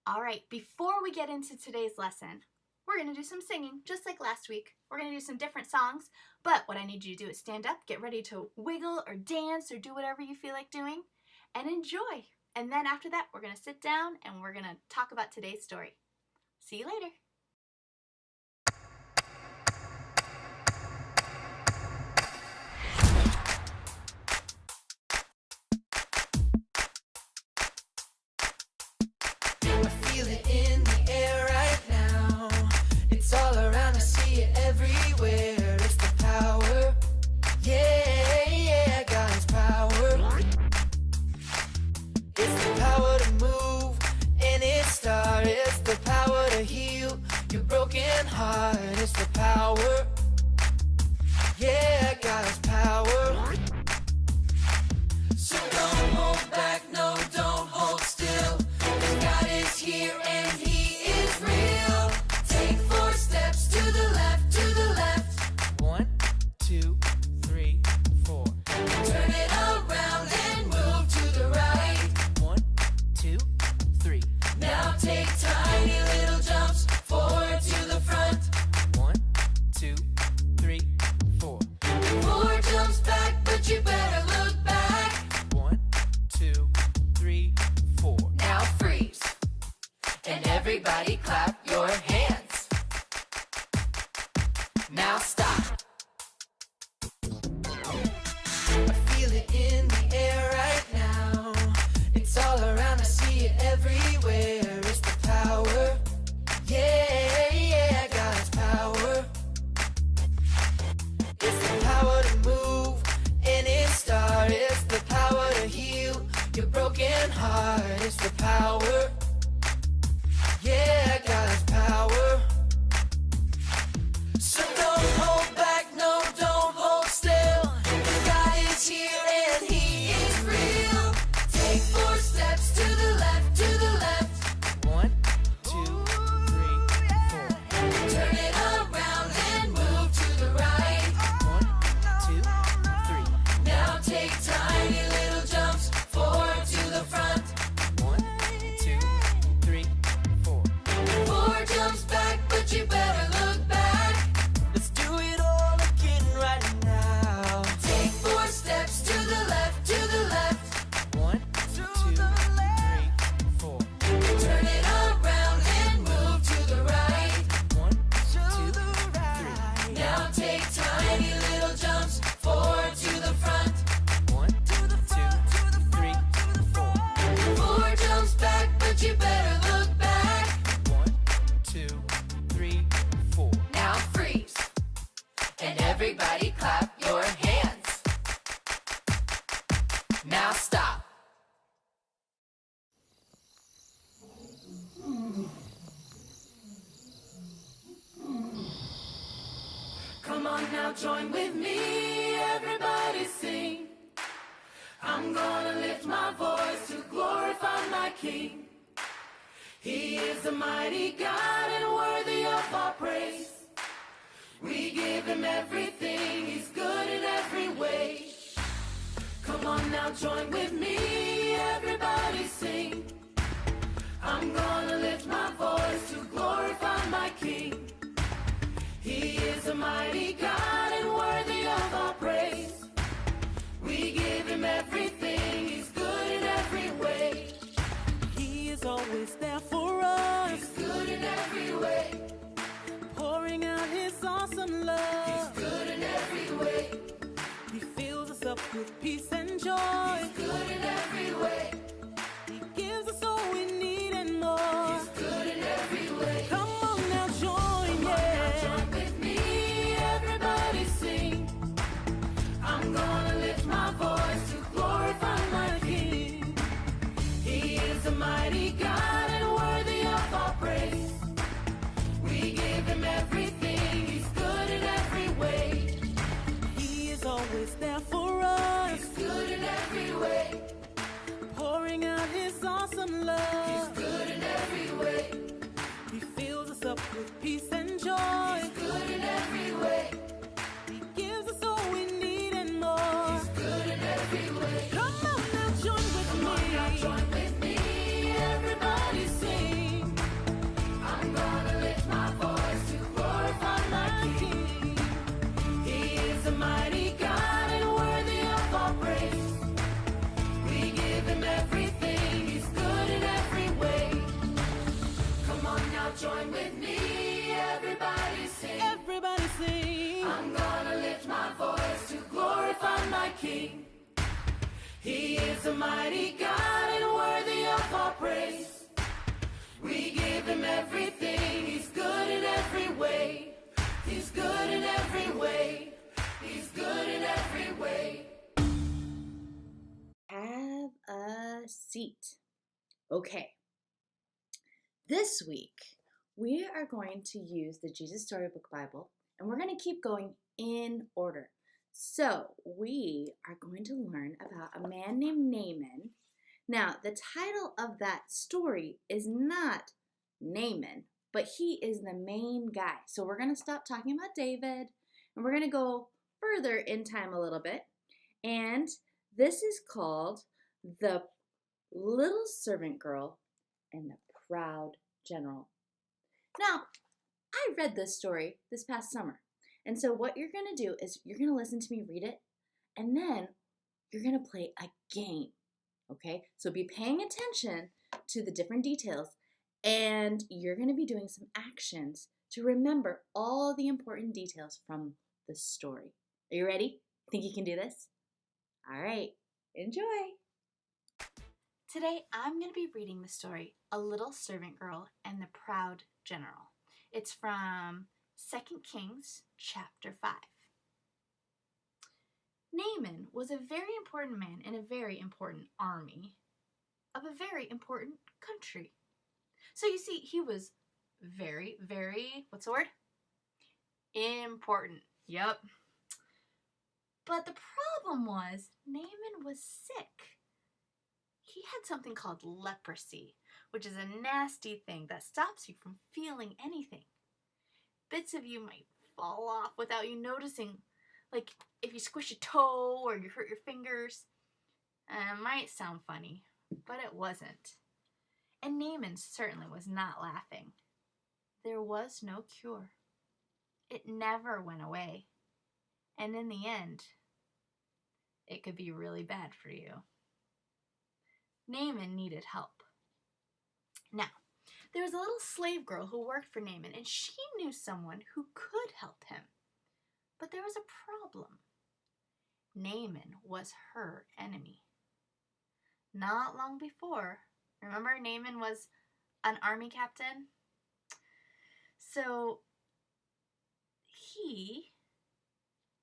All right, before we get into today's lesson, we're going to do some singing, just like last week. We're going to do some different songs, but what I need you to do is stand up, get ready to wiggle or dance or do whatever you feel like doing, and enjoy. And then after that, we're going to sit down and we're going to talk about today's story. See you later. Feel it in the air right now. It's all around, I see it everywhere. It's the power, yeah, God's power. It's the power to move any star. It's the power to heal your broken heart. It's the power, yeah, God's power. So don't hold back, no, don't hold still. God is here and He is real. Take 4 steps to the left, to the left. 1, 2, 3, 4. Turn it around and move to the right. 1, 2, 3. Now take tiny little jumps forward to the front. 1, 2, 3, 4. 4 jumps back, but you better look back. 1, 2, 3, 4. Now freeze. And everybody clap your hands. Now stop. I feel it in the air right now. It's all around, I see it everywhere. It's the power, yeah, God's power. It's the power to move any star. It's the power to heal your broken heart. It's the power, yeah, God's power. So don't hold back, no, don't hold still. God is here and He is real. Take 4 steps to the left, to the left. 1, 2, 3, 4. Turn it around and move to the right. 1, 2, 3. Now take tiny little jumps forward to the front. 1, 2, 3, 4. 4 jumps back, but you better look back. Let's do it all again right now. Take 4 steps to the left, to the left. 1, 2, 3, 4. Turn it around and move to the right. 1, 2, 3. Now take tiny little jumps forward to the front. 1, 2, 3, 4. 4 jumps back, but you better look back. 1, 2, 3, 4. Now freeze. And everybody clap your hands. Now stop. Come on now, join with me, everybody sing. I'm gonna lift my voice to glorify my King. He is a mighty God and worthy of our praise. We give Him everything, He's good in every way. Come on now, join with me, everybody sing. I'm gonna lift my voice to glorify my King. He is a mighty God and worthy of our praise. We give Him everything, He's good in every way. He is always there for us. He's good in every way. Pouring out His awesome love. He's good in every way. He fills us up with peace and joy. He's good in every way. He gives us all we need and more. He's good in every way. Come on now, join, yeah. Join with me, everybody sing. I'm gonna lift my voice to glorify my King. He is a mighty God and worthy of our praise. We give Him everything, He's good in every way. He is always there for us. He's good sing. I'm gonna lift my voice to glorify my King. He is a mighty God and worthy of our praise. We give him everything. He's good in every way. He's good in every way. He's good in every way. Have a seat. Okay. This week, we are going to use the Jesus Storybook Bible, and we're going to keep going in order. So, we are going to learn about a man named Naaman. Now, the title of that story is not Naaman, but he is the main guy. So, we're going to stop talking about David, and we're going to go further in time a little bit. And this is called The Little Servant Girl and the Proud General. Now, I read this story this past summer. And so what you're going to do is you're going to listen to me read it, and then you're going to play a game, okay? So be paying attention to the different details, and you're going to be doing some actions to remember all the important details from the story. Are you ready? Think you can do this? All right, enjoy. Today, I'm going to be reading the story, A Little Servant Girl and the Proud General. It's from 2 Kings chapter 5. Naaman was a very important man in a very important army of a very important country. So you see, he was very, what's the word? Important. Yep. But the problem was, Naaman was sick. He had something called leprosy, which is a nasty thing that stops you from feeling anything. Bits of you might fall off without you noticing, like if you squish a toe or you hurt your fingers. It might sound funny, but it wasn't. And Naaman certainly was not laughing. There was no cure. It never went away. And in the end, it could be really bad for you. Naaman needed help. Now, there was a little slave girl who worked for Naaman, and she knew someone who could help him. But there was a problem. Naaman was her enemy. Not long before, remember Naaman was an army captain? So he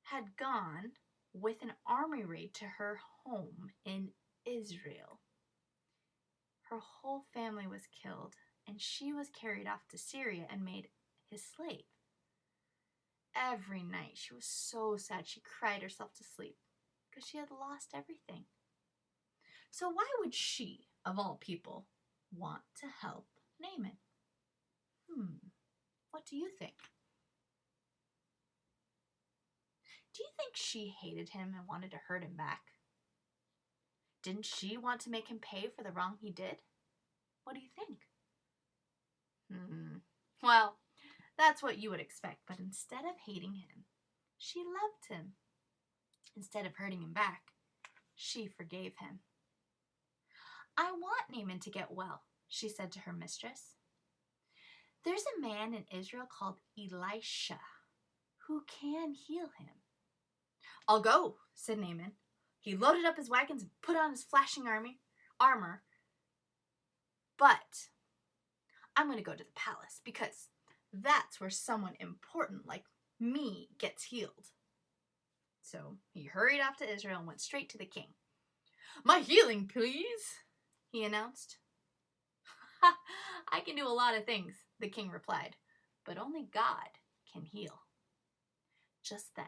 had gone with an army raid to her home in Israel. Her whole family was killed, and she was carried off to Syria and made his slave. Every night she was so sad she cried herself to sleep because she had lost everything. So why would she, of all people, want to help Naaman? What do you think? Do you think she hated him and wanted to hurt him back? Didn't she want to make him pay for the wrong he did? What do you think? Well, that's what you would expect, but instead of hating him, she loved him. Instead of hurting him back, she forgave him. I want Naaman to get well, she said to her mistress. There's a man in Israel called Elisha who can heal him. I'll go, said Naaman. He loaded up his wagons and put on his flashing armor. But I'm going to go to the palace because that's where someone important like me gets healed. So he hurried off to Israel and went straight to the king. My healing, please, he announced. I can do a lot of things, the king replied, but only God can heal. Just then,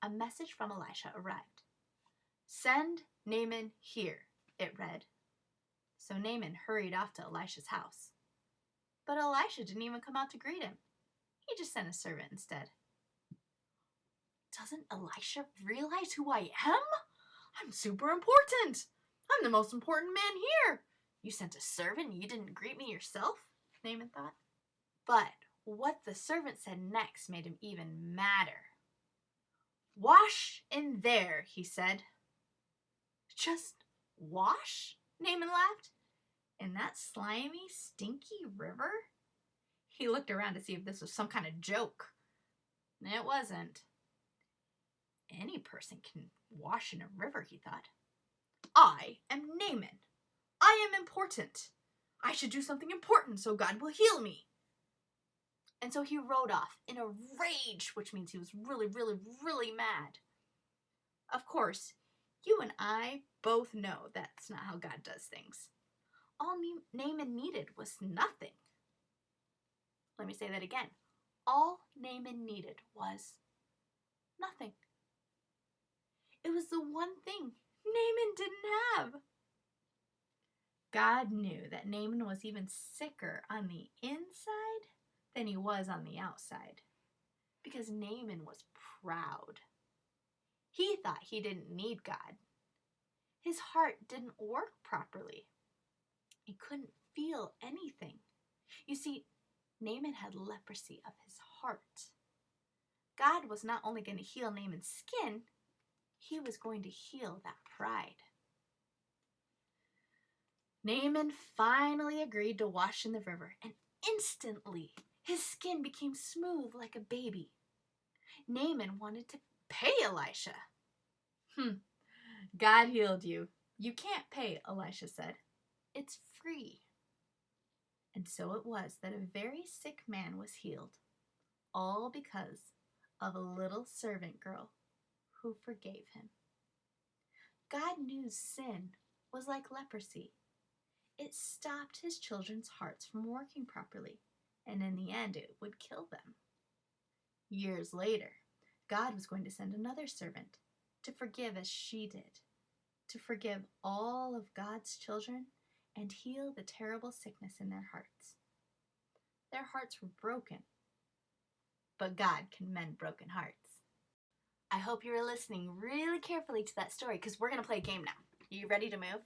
a message from Elisha arrived. Send Naaman here, it read. So Naaman hurried off to Elisha's house. But Elisha didn't even come out to greet him. He just sent a servant instead. Doesn't Elisha realize who I am? I'm super important. I'm the most important man here. You sent a servant and you didn't greet me yourself, Naaman thought. But what the servant said next made him even madder. Wash in there, he said. Just wash? Naaman laughed. In that slimy, stinky river? He looked around to see if this was some kind of joke. It wasn't. Any person can wash in a river, he thought. I am Naaman. I am important. I should do something important so God will heal me. And so he rode off in a rage, which means he was really, really, really mad. Of course, you and I both know that's not how God does things. All Naaman needed was nothing. Let me say that again. All Naaman needed was nothing. It was the one thing Naaman didn't have. God knew that Naaman was even sicker on the inside than he was on the outside, because Naaman was proud. He thought he didn't need God. His heart didn't work properly. He couldn't feel anything. You see, Naaman had leprosy of his heart. God was not only going to heal Naaman's skin, he was going to heal that pride. Naaman finally agreed to wash in the river, and instantly his skin became smooth like a baby. Naaman wanted to pay Elisha. God healed you. You can't pay, Elisha said. It's free. And so it was that a very sick man was healed, all because of a little servant girl who forgave him. God knew sin was like leprosy. It stopped his children's hearts from working properly, and in the end it would kill them. Years later, God was going to send another servant to forgive as she did, to forgive all of God's children and heal the terrible sickness in their hearts. Their hearts were broken, but God can mend broken hearts. I hope you were listening really carefully to that story, because we're going to play a game now. You ready to move?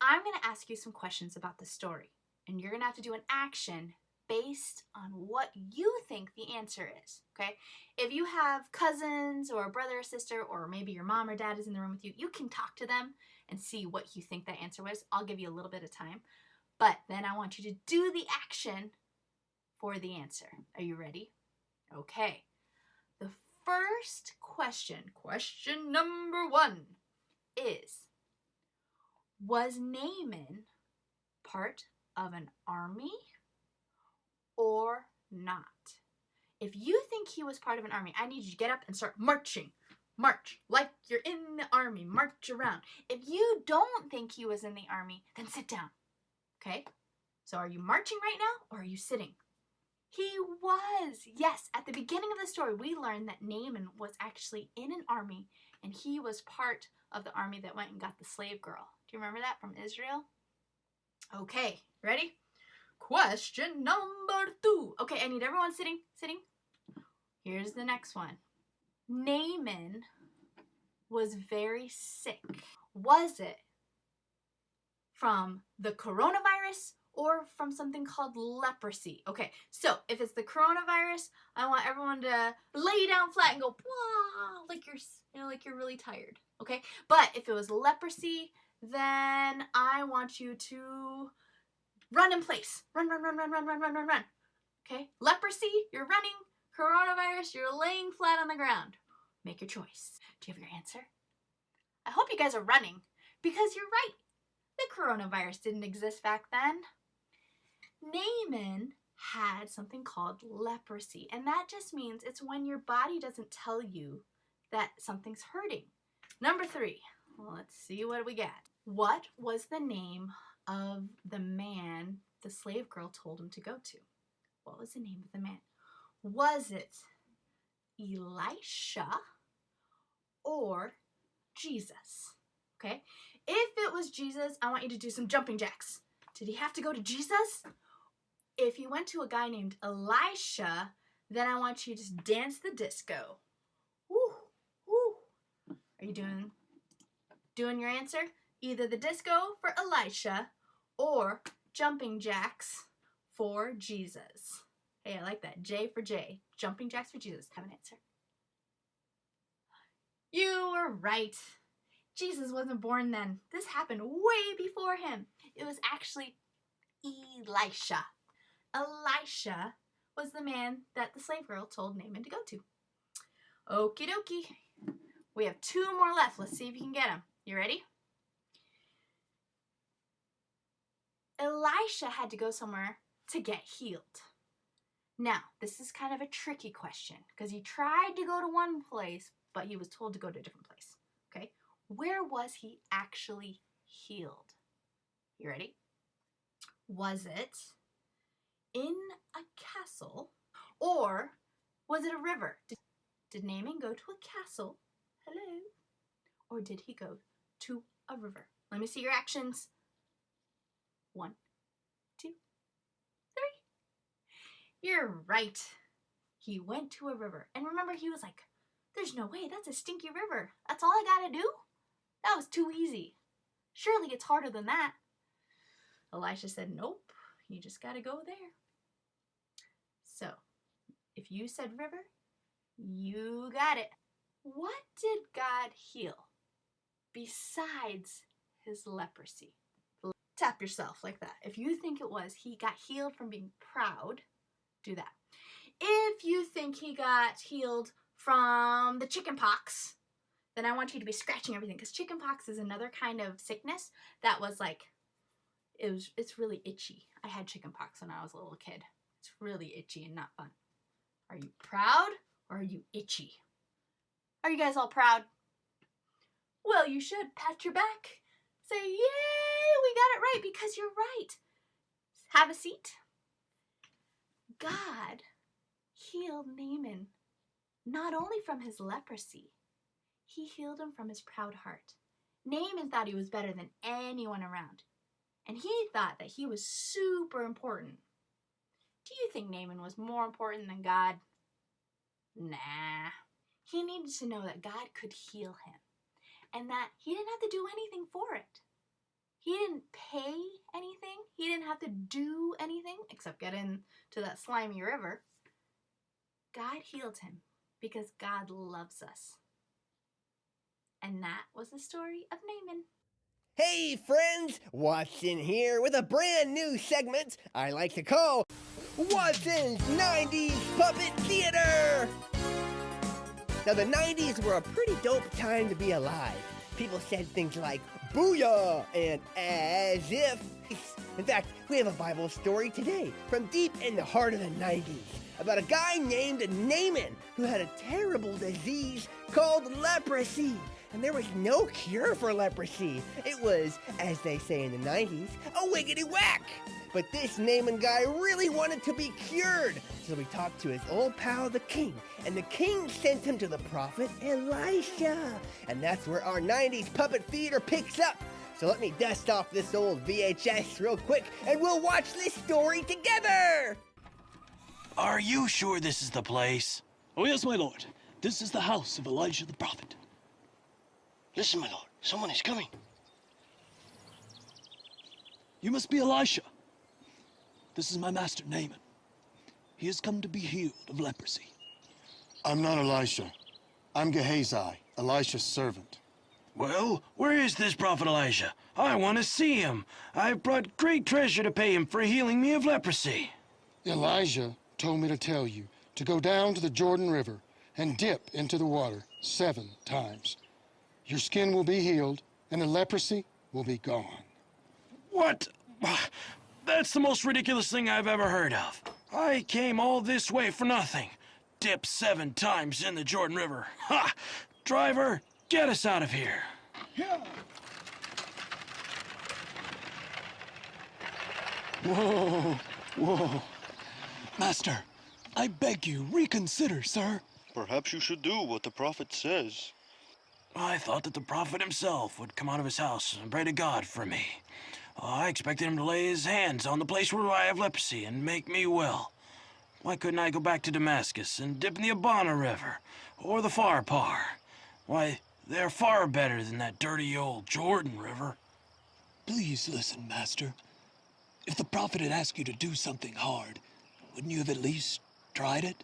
I'm going to ask you some questions about the story, and you're going to have to do an action based on what you think the answer is, okay? If you have cousins or a brother or sister, or maybe your mom or dad is in the room with you, you can talk to them and see what you think that answer was. I'll give you a little bit of time, but then I want you to do the action for the answer. Are you ready? Okay. The first question number 1 is, was Naaman part of an army or not? If you think he was part of an army, I need you to get up and start marching. March like you're in the army. March around. If you don't think he was in the army, then sit down. Okay? So are you marching right now, or are you sitting? He was. Yes, at the beginning of the story, we learned that Naaman was actually in an army, and he was part of the army that went and got the slave girl. Do you remember that from Israel? Okay, ready? Question number 2. Okay, I need everyone sitting. Here's the next one. Naaman was very sick. Was it from the coronavirus or from something called leprosy? Okay, so if it's the coronavirus, I want everyone to lay down flat and go, "Wah," like you're really tired. Okay, but if it was leprosy, then I want you to run in place. Run. Okay, leprosy, you're running. Coronavirus, you're laying flat on the ground. Make your choice. Do you have your answer? I hope you guys are running, because you're right. The coronavirus didn't exist back then. Naaman had something called leprosy, and that just means it's when your body doesn't tell you that something's hurting. Number 3. Let's see what we got. What was the name of the man the slave girl told him to go to? What was the name of the man? Was it Elisha or Jesus? Okay, if it was Jesus, I want you to do some jumping jacks. Did he have to go to Jesus? If you went to a guy named Elisha, then I want you to just dance the disco. Woo, woo. Are you doing your answer? Either the disco for Elisha or jumping jacks for Jesus. Hey, I like that. J for J. Jumping jacks for Jesus. Have an answer. You were right. Jesus wasn't born then. This happened way before him. It was actually Elisha. Elisha was the man that the slave girl told Naaman to go to. Okie dokie. We have 2 more left. Let's see if you can get them. You ready? Elisha had to go somewhere to get healed. Now, this is kind of a tricky question because he tried to go to one place, but he was told to go to a different place. Okay? Where was he actually healed? You ready? Was it in a castle or was it a river? Did Naaman go to a castle? Hello? Or did he go to a river? Let me see your actions. 1, 2, 3. You're right. He went to a river. And remember, he was like, there's no way, that's a stinky river. That's all I gotta do? That was too easy. Surely it's harder than that. Elisha said, nope, you just gotta go there. So, if you said river, you got it. What did God heal besides his leprosy? Tap yourself like that. If you think it was he got healed from being proud, do that. If you think he got healed from the chicken pox, then I want you to be scratching everything because chicken pox is another kind of sickness that was like, it's really itchy. I had chicken pox when I was a little kid. It's really itchy and not fun. Are you proud or are you itchy? Are you guys all proud? Well, you should pat your back. Say, yay, we got it right because you're right. Have a seat. God healed Naaman not only from his leprosy, he healed him from his proud heart. Naaman thought he was better than anyone around, and he thought that he was super important. Do you think Naaman was more important than God? Nah. He needed to know that God could heal him and that he didn't have to do anything for it. He didn't pay anything. He didn't have to do anything except get into that slimy river. God healed him because God loves us. And that was the story of Naaman. Hey friends, Watson here with a brand new segment I like to call Watson's 90s Puppet Theater! Now the 90s were a pretty dope time to be alive. People said things like booyah and as if. In fact, we have a Bible story today from deep in the heart of the 90s about a guy named Naaman who had a terrible disease called leprosy. And there was no cure for leprosy. It was, as they say in the 90s, a wiggity whack. But this Naaman guy really wanted to be cured. So he talked to his old pal, the king. And the king sent him to the prophet Elisha. And that's where our 90s puppet theater picks up. So let me dust off this old VHS real quick and we'll watch this story together. Are you sure this is the place? Oh, yes, my lord. This is the house of Elijah the prophet. Listen, my lord, someone is coming. You must be Elisha. This is my master, Naaman. He has come to be healed of leprosy. I'm not Elisha. I'm Gehazi, Elisha's servant. Well, where is this prophet Elijah? I want to see him. I've brought great treasure to pay him for healing me of leprosy. Elijah told me to tell you to go down to the Jordan River and dip into the water 7 times. Your skin will be healed, and the leprosy will be gone. What? That's the most ridiculous thing I've ever heard of. I came all this way for nothing. Dip 7 times in the Jordan River. Ha! Driver, get us out of here. Whoa, whoa. Master, I beg you, reconsider, sir. Perhaps you should do what the prophet says. I thought that the prophet himself would come out of his house and pray to God for me. I expected him to lay his hands on the place where I have leprosy and make me well. Why couldn't I go back to Damascus and dip in the Abana River or the Pharpar? Why, they're far better than that dirty old Jordan River. Please listen, master. If the prophet had asked you to do something hard, wouldn't you have at least tried it?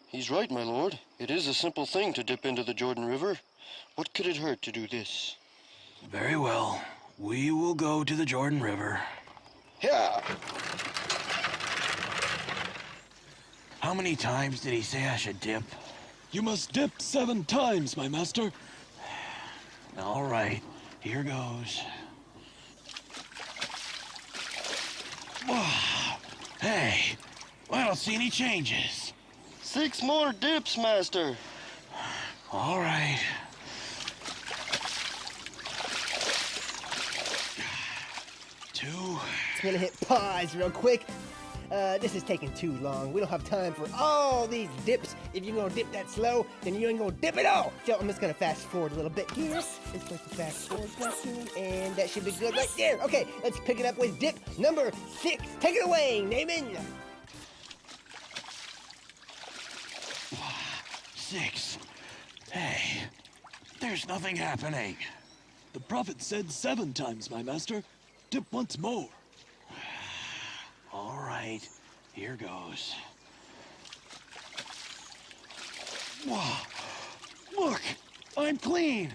He's right, my lord. It is a simple thing to dip into the Jordan River. What could it hurt to do this? Very well. We will go to the Jordan River. Yeah! How many times did he say I should dip? You must dip 7 times, my master. All right, here goes. Wow. Hey, I don't see any changes. 6 more dips, Master. All right. Two. I'm gonna hit pause real quick. This is taking too long. We don't have time for all these dips. If you're gonna dip that slow, then you ain't gonna dip at all. So I'm just gonna fast forward a little bit here. Let's push the fast forward button, and that should be good right there. Okay, let's pick it up with dip number 6. Take it away, Naaman. 6. Hey, there's nothing happening. The prophet said 7 times, my master. Dip once more. All right, here goes. Wow, look, I'm clean.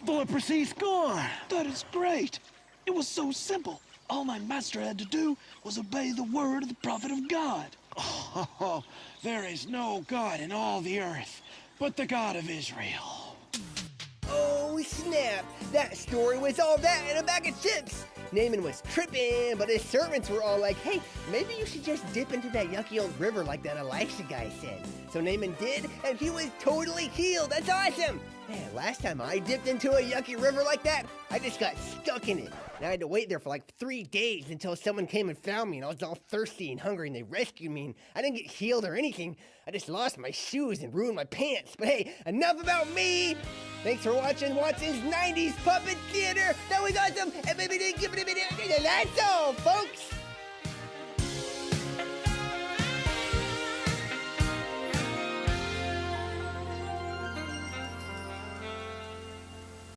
The leprosy's gone. That is great. It was so simple. All my master had to do was obey the word of the prophet of God. Oh, there is no God in all the earth but the God of Israel. Oh, snap. That story was all that in a bag of chips. Naaman was tripping, but his servants were all like, hey, maybe you should just dip into that yucky old river like that Elisha guy said. So Naaman did, and he was totally healed. That's awesome. Man, last time I dipped into a yucky river like that, I just got stuck in it. And I had to wait there for like 3 days until someone came and found me, and I was all thirsty and hungry, and they rescued me, and I didn't get healed or anything. I just lost my shoes and ruined my pants. But hey, enough about me. Thanks for watching Watson's 90s Puppet Theater. That was awesome. And maybe didn't give it a minute. That's all, folks.